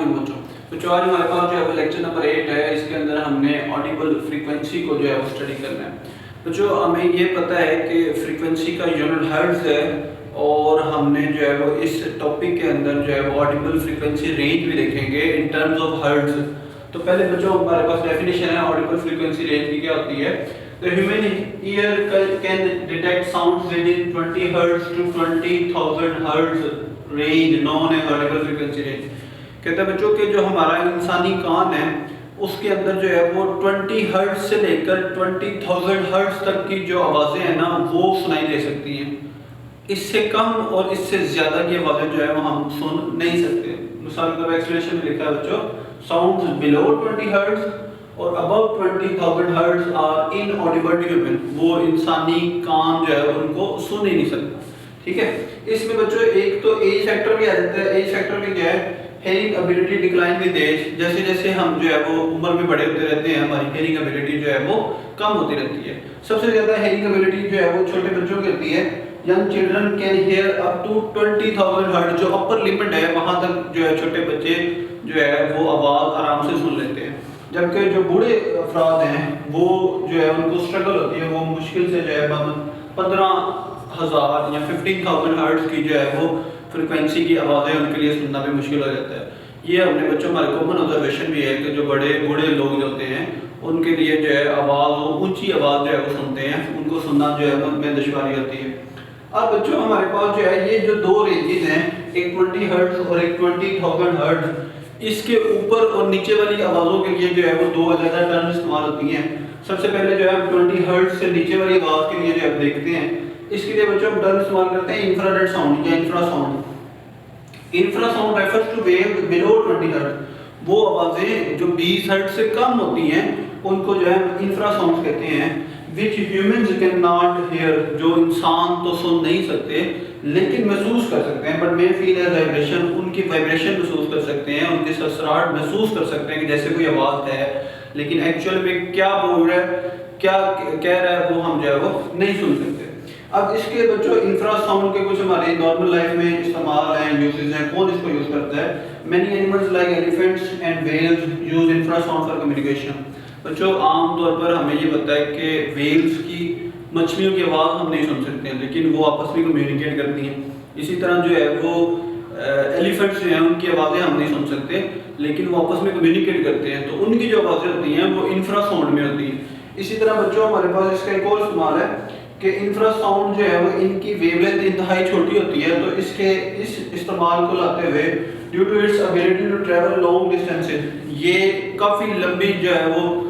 علیکم بچوں آج ہمارے پاس جو ہے وہ لیکچر نمبر 8 ہے. اس کے اندر ہم نے آڈیبل فریکوینسی کو جو ہے وہ اسٹڈی کرنا ہے. بچوں ہمیں یہ پتہ ہے کہ فریکوینسی کا یونٹ ہرٹز ہے اور ہم نے جو ہے وہ اس ٹاپک کے اندر جو ہے وہ آڈیبل فریکوینسی رینج بھی دیکھیں گے ان ٹرمز آف ہرٹز. تو پہلے بچوں ہمارے پاس ڈیفینیشن ہے آڈیبل فریکوینسی رینج کی کیا ہوتی ہے. The human ear can detect sounds within 20 Hz to 20,000 Hz range known as audible frequency range. کہتے ہیں بچوں کہ جو ہمارا انسانی کان ہے اس کے اندر جو ہے وہ 20 ہرٹز سے لے کر 20,000 ہرٹز تک کی جو آوازیں ہیں نا وہ سنائی دے سکتی ہیں. اس سے کم اور اس سے زیادہ کی آوازیں جو ہے وہ ہم سن نہیں سکتے. مثال کے طور پر ایکسپلینیشن میں لکھا ہے بچوں sounds below 20 ہرٹز اور above 20,000 hertz are inaudible to human. وہ انسانی کان جو ہے ان کو سن ہی نہیں سکتا. ٹھیک ہے. اس میں بچوں ایک تو ایج فیکٹر بھی آ جاتا ہے. ایج فیکٹر میں کیا ہے hearing ability decline with age. جیسے جیسے ہم جو ہے وہ عمر میں بڑے ہوتے رہتے ہیں ہماری ہیئرنگ ابیلٹی جو ہے وہ کم ہوتی رہتی ہے. سب سے زیادہ ہیئرنگ ابیلٹی جو ہے وہ چھوٹے بچوں کی ہوتی ہے. Young children can hear up to 20,000 hertz. جو اپر لمٹ ہے وہاں تک جو ہے چھوٹے بچے جو ہے وہ آواز آرام سے سن لیتے ہیں. جبکہ جو بوڑھے افراد ہیں وہ جو ہے ان کو اسٹرگل ہوتی ہے. وہ مشکل سے جو ہے 15,000 یا 15,000 ہرٹز کی جو ہے وہ فریکوینسی کی آوازیں ان کے لیے سننا بھی مشکل ہو جاتا ہے. یہ ہم نے بچوں ہمارے کامن آبزرویشن بھی ہے کہ جو بوڑھے لوگ جو ہوتے ہیں ان کے لیے جو ہے آواز اونچی آواز جو ہے وہ سنتے ہیں ان کو سننا جو ہے ان میں دشواری ہوتی ہے. اب بچوں ہمارے پاس جو ہے یہ جو دو رینجز ہیں ایک 20 ہرٹز اور ایک 20,000 ہرٹز. اس کے اوپر اور نیچے والی آوازوں کے لیے جو ہے وہ دو علیحدہ ٹرم استعمال ہوتی ہیں. سب سے پہلے جو ہے ہم 20 ہرٹز سے نیچے والی آواز کے لیے جو ہم دیکھتے ہیں اس کے لیے بچوں ہم ٹرم استعمال کرتے ہیں انفراریڈ ساؤنڈ یا infra sound. Infra sound refers to wave below 20 hertz. وہ آوازیں جو 20 ہرٹز سے کم ہوتی ہیں ان کو جو ہے انفرا ساؤنڈ کہتے ہیں. which humans cannot hear. جو انسان تو سن نہیں سکتے لیکن محسوس کر سکتے ہیں. But may feel a vibration. ان کی وائبریشن محسوس کر سکتے ہیں ان کے سرسراہٹ محسوس کر سکتے ہیں کہ جیسے کوئی آواز ہے لیکن ایکچوئل میں کیا بول رہا ہے کیا کہہ رہا ہے وہ ہم جو ہے وہ نہیں سن سکتے. اب اس کے بچوں انفرا ساؤنڈ کے کچھ ہمارے نارمل لائف میں استعمال ہیں یوزز ہیں. کون اس کو یوز کرتا ہے؟ many animals like elephants and whales use infra sound for communication. بچوں عام طور پر ہمیں یہ پتہ ہے کہ ویلز کی مچھلیوں کی آواز ہم نہیں سن سکتے ہیں لیکن وہ آپس میں کمیونیکیٹ کرتی ہیں. اسی طرح جو ہے وہ ایلیفنٹس جو ہیں ان کی آوازیں ہم نہیں سن سکتے لیکن وہ آپس میں کمیونیکیٹ کرتے ہیں تو ان کی جو آوازیں ہوتی ہیں وہ انفرا ساؤنڈ میں ہوتی ہیں. اسی طرح بچوں ہمارے پاس اس کا ایک اور استعمال ہے کہ انفرا ساؤنڈ جو ہے وہ ان کی ویو لینتھ انتہائی چھوٹی ہوتی ہے. تو اس استعمال کو لاتے ہوئے due to its ability to travel long distances یہ کافی لمبی جو ہے وہ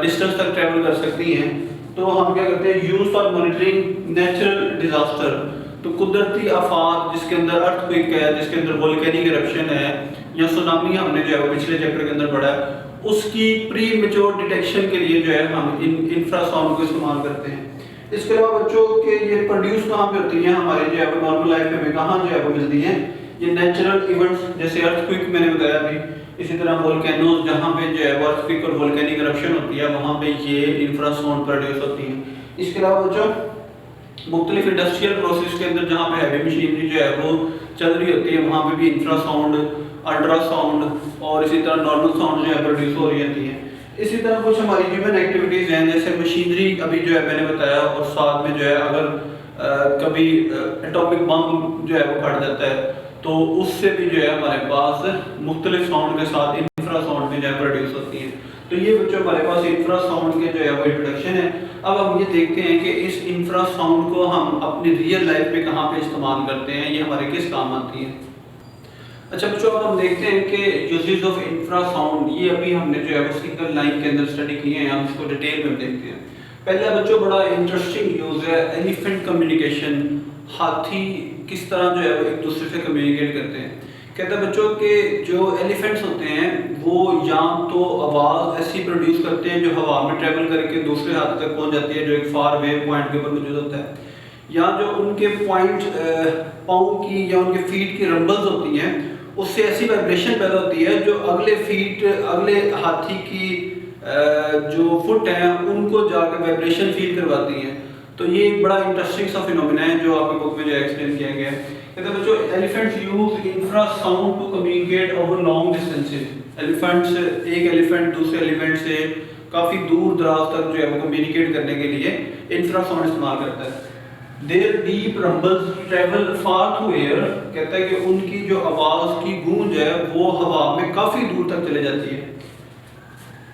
ڈسٹینس تک ٹریول کر سکتی ہیں. تو ہم کیا کرتے ہیں use for monitoring natural disaster. تو قدرتی آفات جس کے اندر ارتھ کوئک ہے جس کے اندر وولکینک ایرپشن ہے یا سونامی ہم نے جو ہے وہ پچھلے چیپٹر کے اندر پڑھا ہے اس کی پری میچور ڈیٹیکشن کے لیے جو ہے ہم انفرا ساؤنڈ کو استعمال کرتے ہیں. اس کے علاوہ بچوں کے یہ پروڈیوس کہاں پہ ہوتی ہیں ہمارے جو ہے وہ نارمل لائف میں کہاں جو ہے وہ ملتی ہیں یہ نیچرل ایونٹس جیسے ارتھ کوئک میں نے بتایا ابھی. اسی طرح وولکینوز جہاں پہ جو ہے وہ ارتھ کوئک اور وولکینک ایرپشن ہوتی ہے وہاں پہ یہ انفرا ساؤنڈ پروڈیوس ہوتی ہیں. اس کے علاوہ بچوں مختلف انڈسٹریل پروسیس کے اندر جہاں پہ ہیوی مشینری جو ہے وہ چل رہی ہوتی ہے وہاں پہ بھی انفرا ساؤنڈ الٹرا ساؤنڈ اور اسی طرح نارمل ساؤنڈ جو ہے پروڈیوس ہو رہی ہوتی ہیں. اسی طرح کچھ ہماری ہیومن ایکٹیویٹیز ہیں جیسے مشینری ابھی جو ہے میں نے بتایا اور ساتھ میں جو ہے اگر کبھی ایٹامک بم جو ہے وہ پھٹ جاتا ہے تو اس سے بھی جو ہے ہمارے پاس مختلف ساؤنڈ کے ساتھ انفرا ساؤنڈ بھی جو ہے پروڈیوس ہوتی ہے. تو یہ بچوں ہمارے پاس انفرا ساؤنڈ کے جو ہے وہ انٹروڈکشن ہے. اب ہم یہ دیکھتے ہیں کہ اس انفرا ساؤنڈ کو ہم اپنی ریئل لائف میں کہاں پہ استعمال کرتے ہیں یہ ہمارے کس کام آتی ہے. اچھا بچوں اب ہم دیکھتے ہیں کہ یوزز آف انفرا ساؤنڈ یہ ابھی ہم نے جو ہے وہ سنگل لائن کے اندر اسٹڈی کیے ہیں. ہم اس کو ڈیٹیل میں دیکھتے ہیں. پہلا بچوں بڑا انٹرسٹنگ یوز ہے ایلیفنٹ کمیونیکیشن. ہاتھی کس طرح جو ہے وہ ایک دوسرے سے کمیونیکیٹ کرتے ہیں. کہتا ہے بچوں کہ جو ایلیفنٹس ہوتے ہیں وہ یا تو آواز ایسی پروڈیوس کرتے ہیں جو ہوا میں ٹریول کر کے دوسرے ہاتھ تک پہنچ جاتی ہے جو ایک فار وے پوائنٹ کے اوپر موجود ہوتا ہے یا جو ان کے پوائنٹ پاؤں کی یا ان کے فیٹ کی رمبلز ہوتی ہیں اس سے ایسی وائبریشن پیدا ہوتی ہے جو اگلے ہاتھی کی جو فٹ ہیں ان کو جا کے وائبریشن فیل کرواتی ہیں. تو یہ ایک بڑا انٹرسٹنگ سا فینومینا ہے جو آپ کی بک میں جو ایکسپلین کیا گیا ہے. کہتے ہیں بچوں elephants use infra sound to communicate over long distances. Elephants ایک ایلیفینٹ دوسرے ایلیفینٹ سے کافی دور دراز تک جو ہے وہ کمیونیکیٹ کرنے کے لیے انفرا ساؤنڈ استعمال کرتا ہے. Their deep rumbles travel far through air. کہتا ہے کہ ان کی جو آواز کی گونج ہے وہ ہوا میں کافی دور تک چلے جاتی ہے.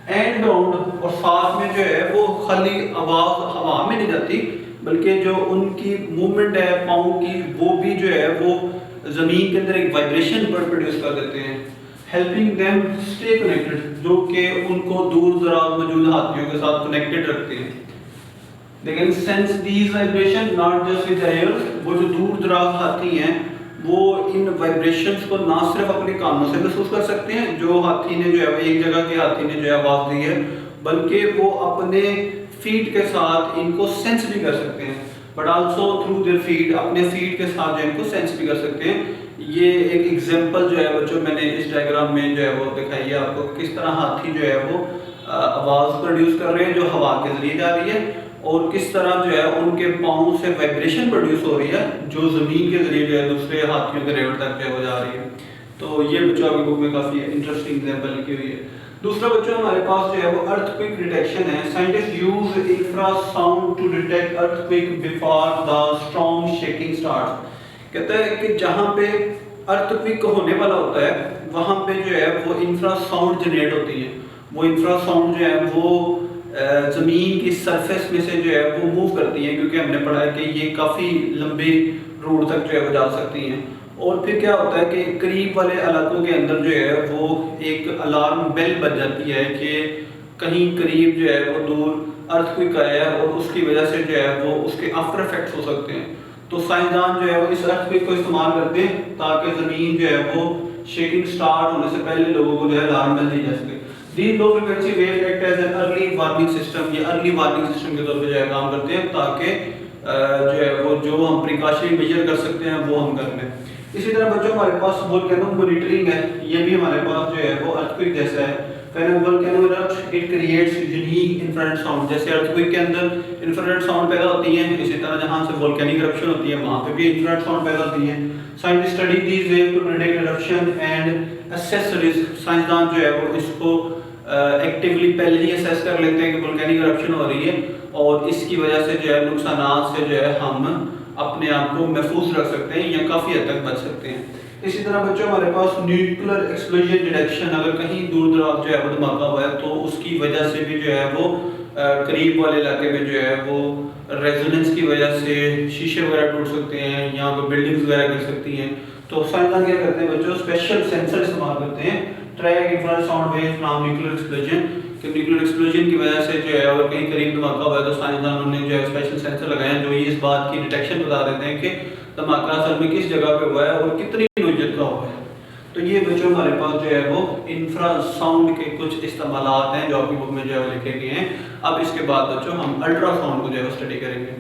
اینڈ گراؤنڈ اور ساتھ میں جو ہے وہ خالی آواز ہوا میں نہیں جاتی بلکہ جو ان کی موومنٹ ہے پاؤں کی وہ بھی جو ہے وہ زمین کے اندر ایک وائبریشن پروڈیوس کر دیتے ہیں. ہیلپنگ دیم اسٹے کنیکٹڈ جو کہ ان کو دور دراز موجود ہاتھیوں کے ساتھ کنیکٹڈ رکھتے ہیں. لیکن sense these vibration not just with air. وہ جو دور دراز ہاتھی ہیں وہ ان وائبریشنز کو نہ صرف اپنے کانوں سے محسوس کر سکتے ہیں جو ہاتھی نے جو ہے ایک جگہ کے ہاتھی نے جو ہے آواز دی ہے بلکہ وہ اپنے فیٹ کے ساتھ ان کو سینس بھی کر سکتے ہیں. But also through their feet اپنے فیٹ کے ساتھ جو ان کو سینس بھی کر سکتے ہیں. یہ ایک ایگزامپل جو ہے بچوں میں نے اس ڈائیگرام میں جو ہے وہ دکھائی ہے آپ کو کس طرح ہاتھی جو ہے وہ آواز پروڈیوس کر رہے ہیں جو ہوا کے ذریعے جا رہی ہے اور کس طرح جو ہے ان کے پاؤں سے وائبریشن پروڈیوس ہو رہی ہے جو زمین کے ذریعے جو ہے دوسرے ہاتھیوں کے ریور تک جو ہے وہ جا رہی ہے. تو یہ بچوں کی بک میں کافی انٹرسٹنگ ایگزامپل لکھی ہوئی ہے. دوسرا بچوں ہمارے پاس جو ہے وہ ارتھ کوئک ڈیٹیکشن ہے. Scientist use infra sound to detect earthquake before the strong shaking starts. کہتا ہے کہ جہاں پہ ارتھ کوئک ہونے والا ہوتا ہے وہاں پہ جو ہے وہ انفرا ساؤنڈ جنریٹ ہوتی ہے. وہ انفرا ساؤنڈ جو ہے وہ زمین کی سرفیس میں سے جو ہے وہ موو کرتی ہیں کیونکہ ہم نے پڑھا ہے کہ یہ کافی لمبی روٹ تک جو ہے وہ جا سکتی ہیں. اور پھر کیا ہوتا ہے کہ قریب والے علاقوں کے اندر جو ہے وہ ایک الارم بیل بج جاتی ہے کہ کہیں قریب جو ہے وہ دور ارتھ کوئک آیا ہے اور اس کی وجہ سے جو ہے وہ اس کے آفٹر افیکٹس ہو سکتے ہیں. تو سائنسدان جو ہے وہ اس ارتھ کوئک کو استعمال کرتے ہیں تاکہ زمین جو ہے وہ شیکنگ سٹارٹ ہونے سے پہلے لوگوں کو جو ہے الارم بیل دی جا سکے. These low frequency waves act as an early warning system. یہ early warning system کے طور پہ جو ہے کام کرتے ہیں تاکہ جو ہے وہ جو ہم precautionary measure کر سکتے ہیں وہ ہم کر لیں. اسی طرح بچوں ہمارے پاس volcano monitoring ہے. یہ بھی ہمارے پاس جو ہے وہ earthquake جیسا ہے. When a volcano erupts, it creates unique infrared sound. جیسے earthquake کے اندر infrared sound پیدا ہوتی ہیں اسی طرح جہاں سے volcanic eruption ہوتی ہے وہاں پہ بھی infrared sound پیدا ہوتی ہیں. Scientists study these waves to predict eruption and assess risk. سائنسدان جو ہے وہ اس کو ایکٹیولی پہلے ہی اسیس کر لیتے ہیں کہ volcanic eruption ہو رہی ہے اور اس کی وجہ سے جو ہے نقصانات سے جو ہے ہم اپنے آپ کو محفوظ رکھ سکتے ہیں یا کافی حد تک بچ سکتے ہیں. اسی طرح بچوں ہمارے پاس نیوکلر ایکسپلوژن ڈیٹیکشن. اگر کہیں دور دراز جو ہے وہ دھماکہ ہوا ہے تو اس کی وجہ سے بھی جو ہے وہ قریب والے علاقے میں جو ہے وہ ریزوننس کی وجہ سے شیشے وغیرہ ٹوٹ سکتے ہیں یا کوئی بلڈنگز وغیرہ گر سکتی ہیں. تو سائنسدان کیا کرتے ہیں بچوں اسپیشل سینسر استعمال کرتے ہیں track infrared sound waves from nuclear explosion. کہ نیوکلر ایکسپلوژن کی وجہ سے جو ہے اگر کہیں قریب دھماکہ ہوا ہے تو سائنسدانوں نے جو ہے اسپیشل سینسر لگائے ہیں جو یہ اس بات کی ڈیٹیکشن بتا دیتے ہیں کہ دھماکہ اصل میں کس جگہ پہ ہوا ہے اور کتنی نوعیت کا ہوا ہے. تو یہ بچوں ہمارے پاس جو ہے وہ انفرا ساؤنڈ کے کچھ استعمالات ہیں جو آپ کی بک میں جو ہے لکھے گئے ہیں. اب اس کے بعد بچوں ہم الٹرا ساؤنڈ کو جو ہے اسٹڈی کریں گے.